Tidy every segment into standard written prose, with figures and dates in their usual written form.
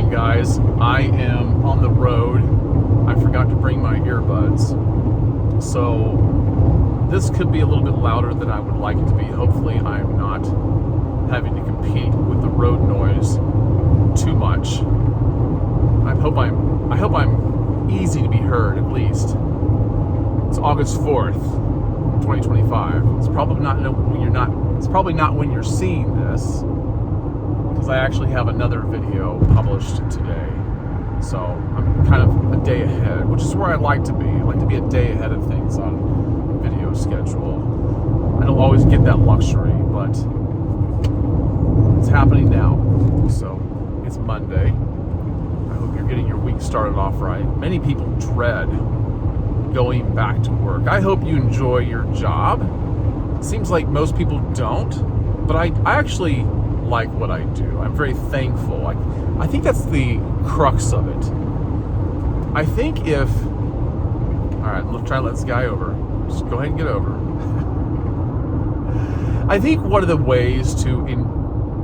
morning, guys. I am on the road. I forgot to bring my earbuds. So this could be a little bit louder than I would like it to be. Hopefully I'm not having to compete with the road noise too much. I hope I'm easy to be heard, at least. It's August 4th, 2025. It's probably not when you're seeing this, because I actually have another video published today. So I'm kind of a day ahead, which is where I like to be. I like to be a day ahead of things on video schedule. I don't always get that luxury, but it's happening now. So it's Monday. I hope you're getting your week started off right. Many people dread going back to work. I hope you enjoy your job. It seems like most people don't, but I actually like what I do. I'm very thankful. I think that's the crux of it. I think alright, let's try to let this guy over. Just go ahead and get over. I think one of the ways to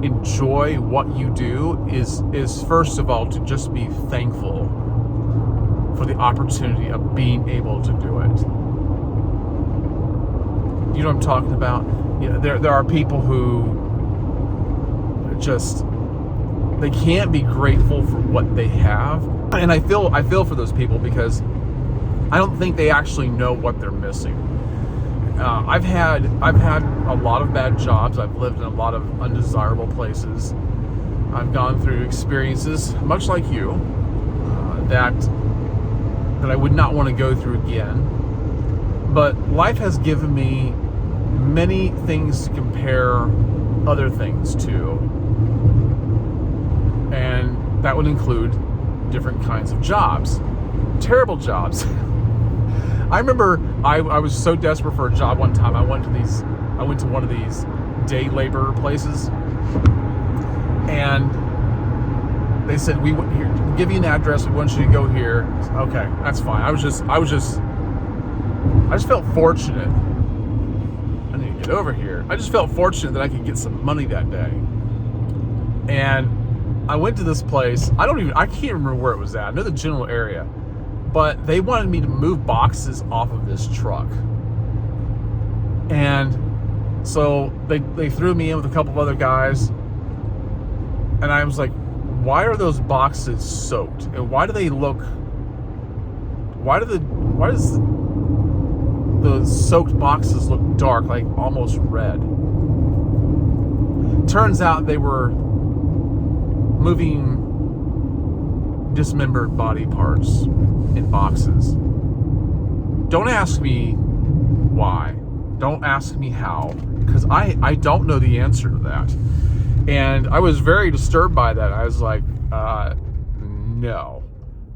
enjoy what you do is first of all to just be thankful for the opportunity of being able to do it. You know what I'm talking about? Yeah, there are people who just, they can't be grateful for what they have, and I feel for those people, because I don't think they actually know what they're missing. I've had a lot of bad jobs. I've lived in a lot of undesirable places. I've gone through experiences much like you that I would not want to go through again. But life has given me many things to compare other things to, and that would include different kinds of jobs. Terrible jobs. I remember I was so desperate for a job one time. I went to one of these day labor places, and they said, "We want here, give you an address. We want you to go here." Okay, that's fine. I just felt fortunate. I need to get over here. I just felt fortunate that I could get some money that day. And I went to this place. I can't remember where it was at. I know the general area, but they wanted me to move boxes off of this truck. And so they threw me in with a couple of other guys, and I was like, why are those boxes soaked? And why does the soaked boxes look dark, like almost red? Turns out they were moving dismembered body parts in boxes. Don't ask me why. Don't ask me how, because I don't know the answer to that. And I was very disturbed by that. I was like, no,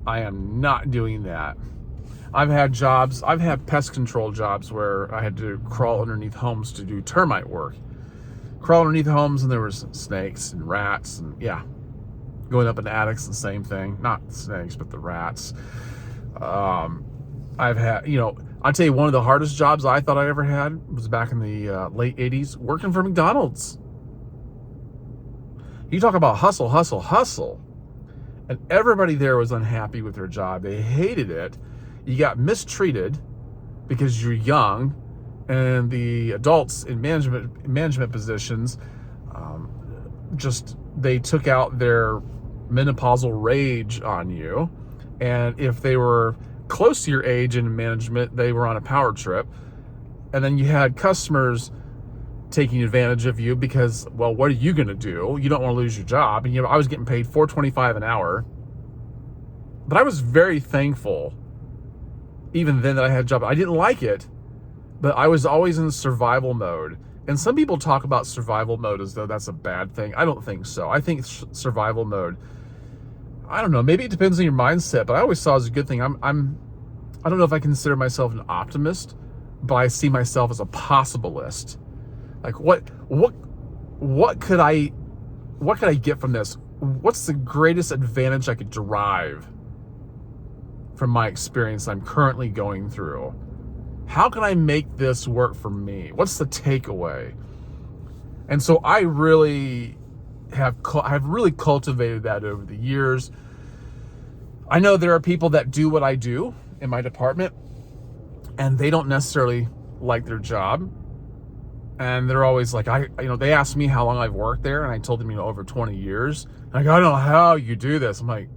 I am not doing that. I've had pest control jobs where I had to crawl underneath homes to do termite work. Crawl underneath homes, and there was snakes and rats, and yeah. Going up in attics, the same thing. Not snakes, but the rats. I've had, I'll tell you, one of the hardest jobs I thought I ever had was back in the late 80s, working for McDonald's. You talk about hustle, hustle, hustle. And everybody there was unhappy with their job. They hated it. You got mistreated because you're young, and the adults in management positions they took out their menopausal rage on you. And if they were close to your age in management, they were on a power trip. And then you had customers taking advantage of you because, well, what are you going to do? You don't want to lose your job. And I was getting paid $4.25 an hour. But I was very thankful even then that I had a job. I didn't like it, but I was always in survival mode. And some people talk about survival mode as though that's a bad thing. I don't think so. I think survival mode, I don't know, maybe it depends on your mindset, but I always saw it as a good thing. I don't know if I consider myself an optimist, but I see myself as a possibilist. Like what could I get from this? What's the greatest advantage I could derive from my experience I'm currently going through? How can I make this work for me? What's the takeaway? And so I really have really cultivated that over the years. I know there are people that do what I do in my department, and they don't necessarily like their job. And they're always like, they asked me how long I've worked there, and I told them, over 20 years. And I go, I don't know how you do this. I'm like,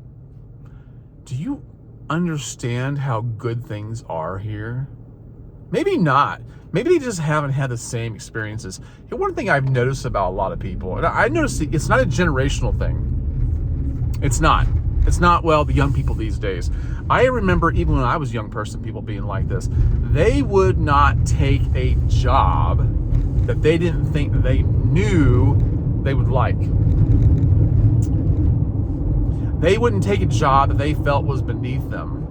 do you understand how good things are here? Maybe not. Maybe they just haven't had the same experiences. And one thing I've noticed about a lot of people, and I noticed it's not a generational thing. It's not. It's not, the young people these days. I remember even when I was a young person, people being like this. They would not take a job that they didn't think that they knew they would like. They wouldn't take a job that they felt was beneath them.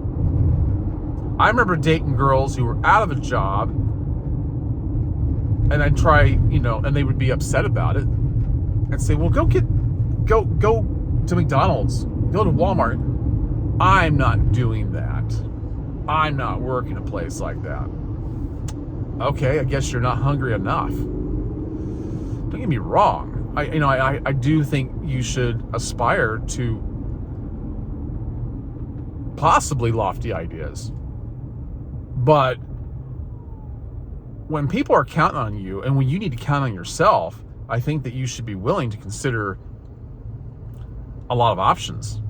I remember dating girls who were out of a job, and I'd try, and they would be upset about it. I'd say, well, go to McDonald's, go to Walmart. I'm not doing that. I'm not working a place like that. Okay, I guess you're not hungry enough. Don't get me wrong. I do think you should aspire to possibly lofty ideas. But when people are counting on you, and when you need to count on yourself, I think that you should be willing to consider a lot of options.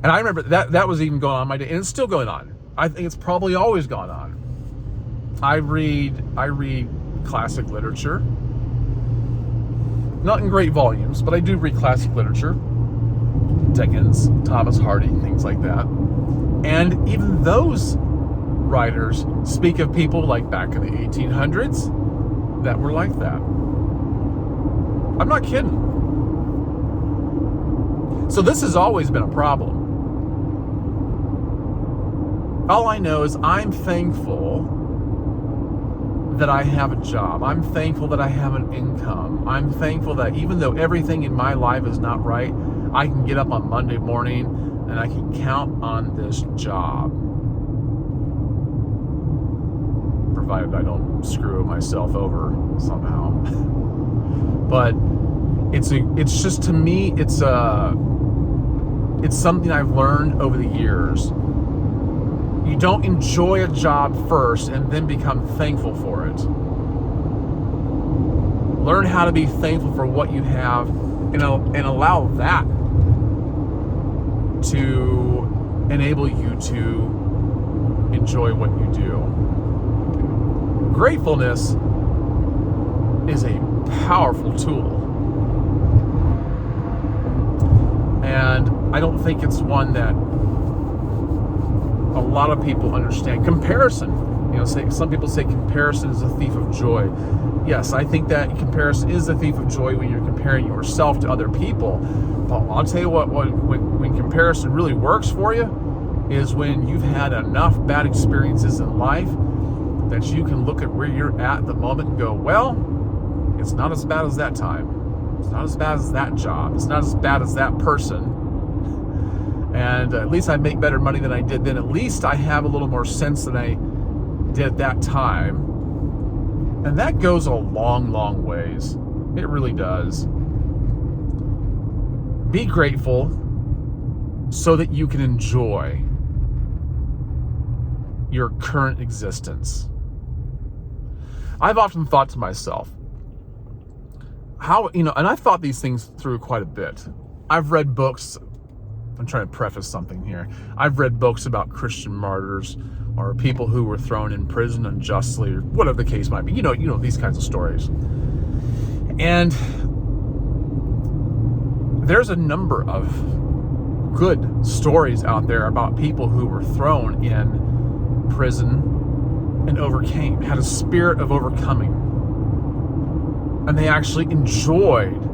And I remember that was even going on my day, and it's still going on. I think it's probably always gone on. I read classic literature. Not in great volumes, but I do read classic literature. Dickens, Thomas Hardy, things like that. And even those writers speak of people like back in the 1800s that were like that. I'm not kidding. So this has always been a problem. All I know is I'm thankful that I have a job. I'm thankful that I have an income. I'm thankful that even though everything in my life is not right, I can get up on Monday morning and I can count on this job. Provided I don't screw myself over somehow. But it's just, to me, it's something I've learned over the years. You don't enjoy a job first and then become thankful for it. Learn how to be thankful for what you have, and allow that to enable you to enjoy what you do. Gratefulness is a powerful tool. And I don't think it's one that a lot of people understand. Comparison, some people say comparison is a thief of joy. Yes, I think that comparison is a thief of joy when you're comparing yourself to other people. But I'll tell you what, when comparison really works for you is when you've had enough bad experiences in life that you can look at where you're at the moment and go, well, it's not as bad as that time. It's not as bad as that job. It's not as bad as that person. And at least I make better money than I did then. At least I have a little more sense than I did at that time. And that goes a long, long ways. It really does. Be grateful so that you can enjoy your current existence. I've often thought to myself, and I've thought these things through quite a bit. I've read books. I'm trying to preface something here. I've read books about Christian martyrs or people who were thrown in prison unjustly, or whatever the case might be. You know these kinds of stories. And there's a number of good stories out there about people who were thrown in prison and overcame, had a spirit of overcoming. And they actually enjoyed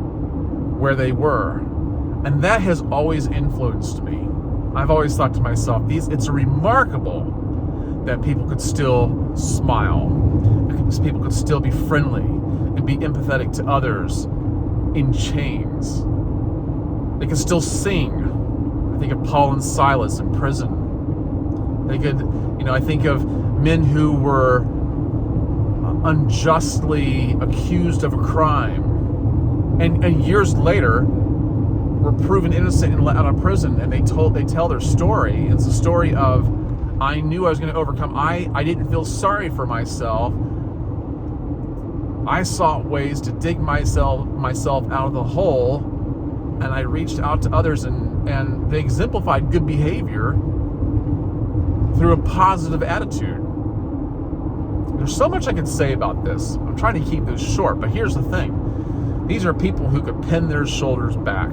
where they were. And that has always influenced me. I've always thought to myself, it's remarkable that people could still smile, because people could still be friendly and be empathetic to others in chains. They could still sing. I think of Paul and Silas in prison. They could, I think of men who were unjustly accused of a crime and years later were proven innocent and let out of prison, and they tell their story. It's a story of, I knew I was going to overcome. I didn't feel sorry for myself. I sought ways to dig myself out of the hole, and I reached out to others, and they exemplified good behavior through a positive attitude. There's so much I could say about this. I'm trying to keep this short, but here's the thing. These are people who could pin their shoulders back.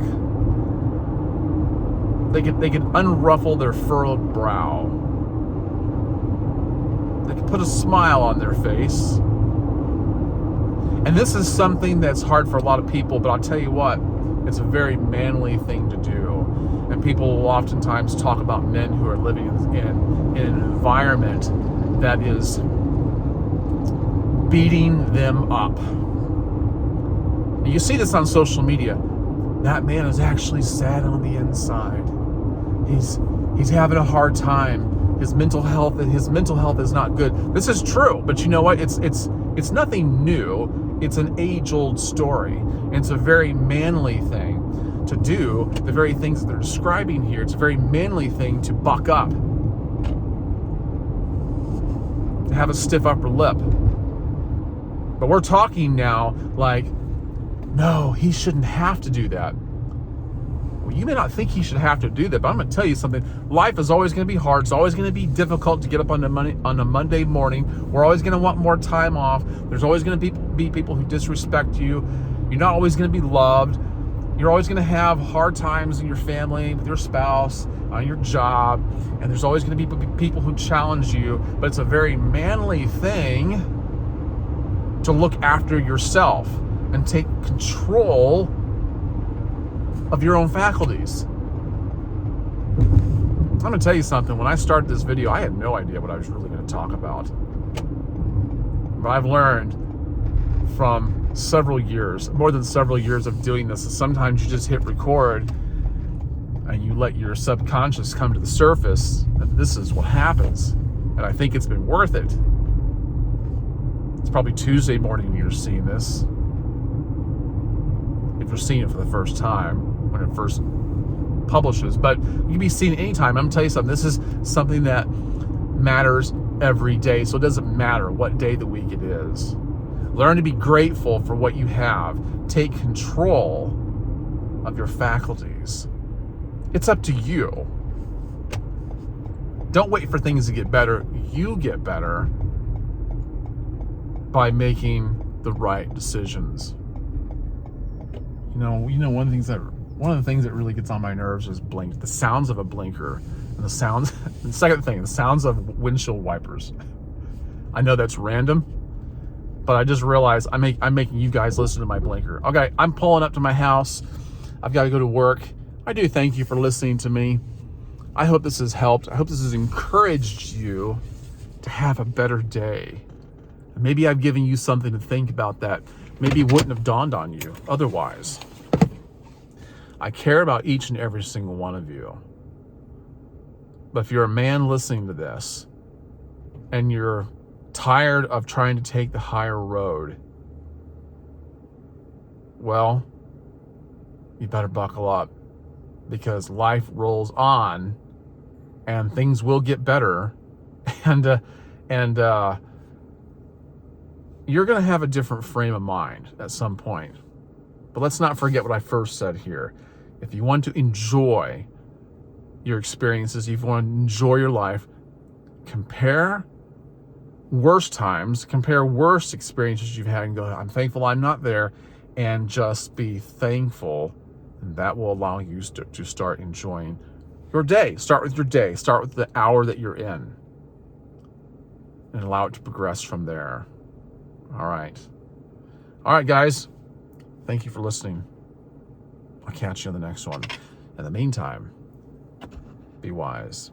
They could unruffle their furrowed brow. They could put a smile on their face. And this is something that's hard for a lot of people, but I'll tell you what, it's a very manly thing to do. And people will oftentimes talk about men who are living in an environment that is beating them up. And you see this on social media. That man is actually sad on the inside. He's having a hard time. His mental health is not good. This is true, but you know what? It's nothing new. It's an age-old story. And it's a very manly thing to do. The very things that they're describing here, it's a very manly thing to buck up. To have a stiff upper lip. But we're talking now like, no, he shouldn't have to do that. Well, you may not think he should have to do that, but I'm going to tell you something. Life is always going to be hard. It's always going to be difficult to get up on a Monday morning. We're always going to want more time off. There's always going to be people who disrespect you. You're not always going to be loved. You're always going to have hard times in your family, with your spouse, on your job, and there's always going to be people who challenge you, but it's a very manly thing to look after yourself and take control of your own faculties. I'm going to tell you something. When I started this video, I had no idea what I was really going to talk about. But I've learned from several years, more than several years of doing this, sometimes you just hit record and you let your subconscious come to the surface, and this is what happens. And I think it's been worth it. It's probably Tuesday morning you're seeing this. If you're seeing it for the first time, when it first publishes, but you can be seen anytime. I'm gonna tell you something. This is something that matters every day, so it doesn't matter what day of the week it is. Learn to be grateful for what you have. Take control of your faculties. It's up to you. Don't wait for things to get better. You get better by making the right decisions. You know, one of the things that really gets on my nerves is the sounds of a blinker, and the sounds. The second thing, the sounds of windshield wipers. I know that's random, but I just realized I'm making you guys listen to my blinker. Okay, I'm pulling up to my house. I've got to go to work. I do thank you for listening to me. I hope this has helped. I hope this has encouraged you to have a better day. Maybe I've given you something to think about that maybe wouldn't have dawned on you otherwise. I care about each and every single one of you. But if you're a man listening to this and you're tired of trying to take the higher road, well, you better buckle up, because life rolls on and things will get better, and you're going to have a different frame of mind at some point. But let's not forget what I first said here. If you want to enjoy your experiences, if you want to enjoy your life, compare worse times, compare worse experiences you've had, and go, I'm thankful I'm not there, and just be thankful, and that will allow you to start enjoying your day. Start with your day. Start with the hour that you're in, and allow it to progress from there. All right, guys. Thank you for listening. I'll catch you on the next one. In the meantime, be wise.